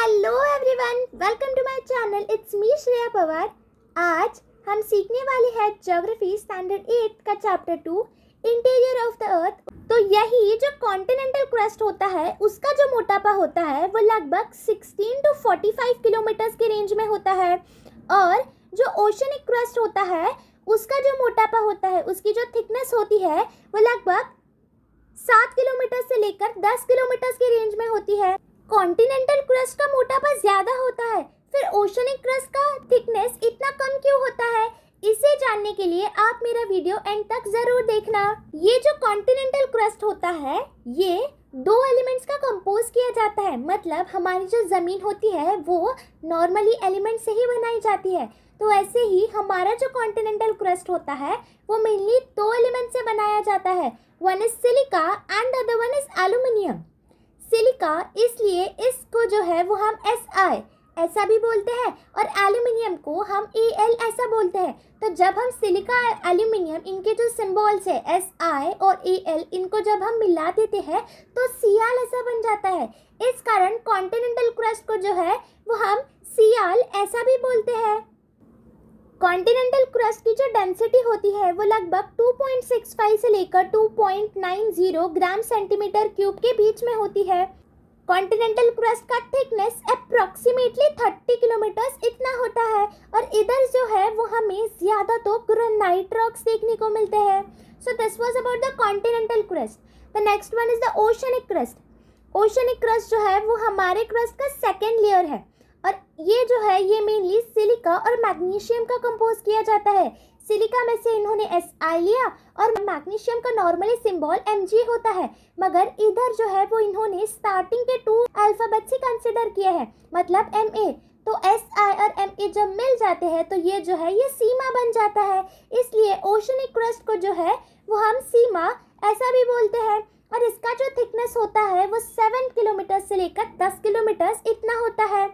Hello everyone, welcome to my channel. It's me Shreya Pawar. आज हम सीखने वाले हैं ज्योग्राफी स्टैंडर्ड 8 का chapter 2 interior of the earth. तो यही जो कॉन्टिनेंटल क्रस्ट होता है उसका जो मोटापा होता है वो लगभग 16 to 45 किलोमीटर्स के रेंज में होता है, और जो ओशनिक क्रस्ट होता है उसका जो मोटापा होता है, उसकी जो थिकनेस होती है वो लगभग 7 किलोमीटर से लेकर 10 किलोमीटर के रेंज में होती है। कॉन्टिनेंटल क्रस्ट का मोटापा ज्यादा होता है, फिर ओशनिक क्रस्ट का थिकनेस इतना कम क्यों होता है? इसे जानने के लिए आप मेरा वीडियो एंड तक जरूर देखना। ये जो कॉन्टिनेंटल क्रस्ट होता है ये दो एलिमेंट्स का कंपोज किया जाता है, मतलब हमारी जो जमीन होती है वो नॉर्मली एलिमेंट से ही बनाई जाती है। तो ऐसे ही हमारा जो कॉन्टिनेंटल क्रस्ट होता है वो मेनली दो एलिमेंट से बनाया जाता है। One is silica and other one is aluminium. Silica इसलिए इसको जो है वो हम Si ऐसा भी बोलते हैं, और एल्यूमिनियम को हम Al ऐसा बोलते हैं। तो जब हम सिलिका और एल्यूमिनियम इनके जो सिंबल्स है Si और Al, इनको जब हम मिला देते हैं तो Cl ऐसा बन जाता है। इस कारण कॉन्टिनेंटल क्रस्ट को जो है वो हम Cl ऐसा भी बोलते हैं। कॉन्टिनेंटल क्रस्ट की जो डेंसिटी होती है वो लगभग 2.65 से लेकर 2.90 ग्राम सेंटीमीटर क्यूब के बीच में होती है। कॉन्टिनेंटल क्रस्ट का थिकनेस अप्रॉक्सीमेटली 30 किलोमीटर इतना होता है, और इधर जो है वो हमें ज़्यादा तो ग्रेनाइट रॉक्स देखने को मिलते हैं। So this was about the continental crust. The next one is the oceanic crust. Oceanic crust जो है वो हमारे क्रस्ट का सेकेंड लेयर है, और ये जो है ये मेनली सिलिका और मैग्नीशियम का कंपोज किया जाता है। सिलिका में से इन्होंने Si लिया, और मैग्नीशियम का नॉर्मली सिंबल Mg होता है, मगर इधर जो है वो इन्होंने स्टार्टिंग के 2 अल्फाबेट्स ही कंसिडर किए हैं, मतलब Ma। तो Si और Ma जब मिल जाते हैं तो ये जो है ये सीमा बन जाता है। इसलिए ओशनिक क्रस्ट को जो है वो हम सीमा ऐसा भी बोलते हैं, और इसका जो थिकनेस होता है वो 7 किलोमीटर से लेकर 10 किलोमीटर इतना होता है।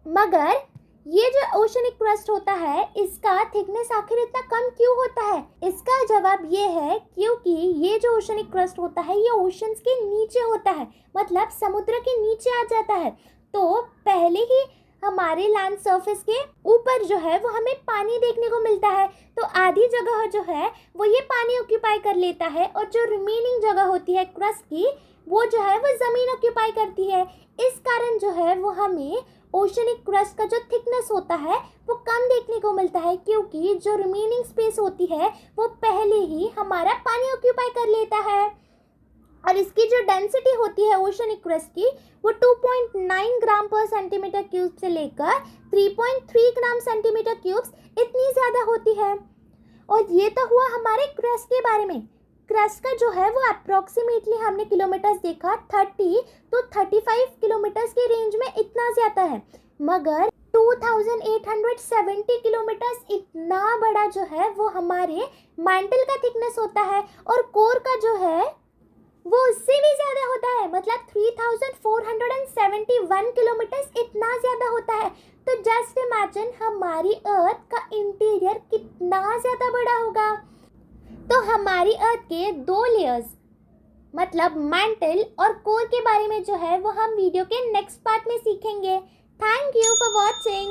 मगर ये जो ओशनिक क्रस्ट होता है इसका थिकनेस आखिर इतना कम क्यों होता है? इसका जवाब ये है क्योंकि ये जो ओशनिक क्रस्ट होता है ये ओशंस के नीचे होता है, मतलब समुद्र के नीचे आ जाता है। तो पहले ही हमारे लैंड सरफेस के ऊपर जो है वो हमें पानी देखने को मिलता है, तो आधी जगह जो है वो ये पानी ऑक्यूपाई कर लेता है, और जो रिमेनिंग जगह होती है क्रस्ट की वो जो है वो ज़मीन ऑक्यूपाई करती है। इस कारण जो है वो हमें ओशनिक क्रस्ट का जो थिकनेस होता है वो कम देखने को मिलता है, क्योंकि जो रिमेनिंग स्पेस होती है वो पहले ही हमारा पानी ऑक्यूपाई कर लेता है। और इसकी जो डेंसिटी होती है ओशनिक क्रस्ट की वो 2.9 ग्राम पर सेंटीमीटर क्यूब से लेकर 3.3 ग्राम सेंटीमीटर क्यूब्स इतनी ज़्यादा होती है। और ये तो हुआ हमारे क्रस्ट के बारे में। क्रस्ट का जो है वो अप्रॉक्सीमेटली हमने किलोमीटर्स देखा 30 to 35 किलोमीटर्स के रेंज में इतना ज़्यादा है, मगर 2870 किलोमीटर्स इतना बड़ा जो है वो हमारे मैंटल का थिकनेस होता है, और कोर का जो है वो उससे भी ज़्यादा होता है, मतलब 3471 किलोमीटर्स इतना ज़्यादा होता है। तो जस्ट इमेजिन हमारी अर्थ का इंटीरियर कितना ज़्यादा बड़ा होगा। तो हमारी अर्थ के दो लेयर्स मतलब मैंटल और कोर के बारे में जो है वो हम वीडियो के नेक्स्ट पार्ट में सीखेंगे। Thank you for watching.